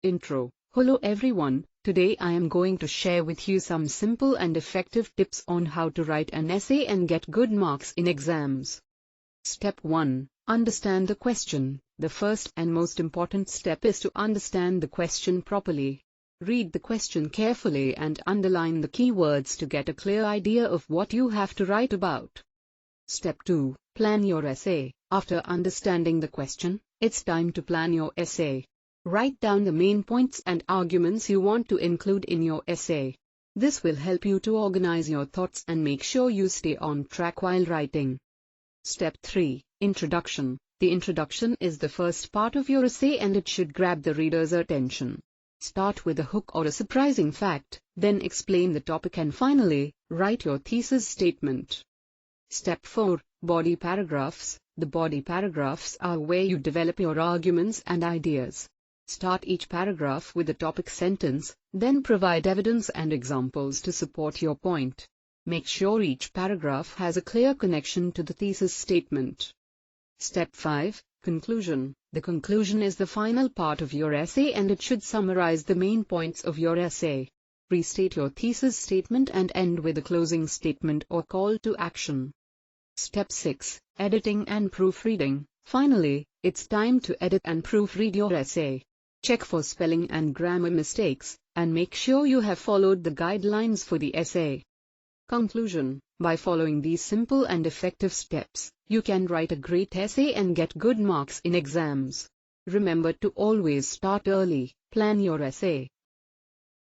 Intro. Hello everyone, today I am going to share with you some simple and effective tips on how to write an essay and get good marks in exams. Step 1. Understand the question. The first and most important step is to understand the question properly. Read the question carefully and underline the keywords to get a clear idea of what you have to write about. Step 2. Plan your essay. After understanding the question, it's time to plan your essay. Write down the main points and arguments you want to include in your essay. This will help you to organize your thoughts and make sure you stay on track while writing. Step 3. Introduction. The introduction is the first part of your essay and it should grab the reader's attention. Start with a hook or a surprising fact, then explain the topic and finally, write your thesis statement. Step 4. Body paragraphs. The body paragraphs are where you develop your arguments and ideas. Start each paragraph with a topic sentence, then provide evidence and examples to support your point. Make sure each paragraph has a clear connection to the thesis statement. Step 5. Conclusion. The conclusion is the final part of your essay and it should summarize the main points of your essay. Restate your thesis statement and end with a closing statement or call to action. Step 6. Editing and proofreading. Finally, it's time to edit and proofread your essay. Check for spelling and grammar mistakes, and make sure you have followed the guidelines for the essay. Conclusion. By following these simple and effective steps, you can write a great essay and get good marks in exams. Remember to always start early, plan your essay,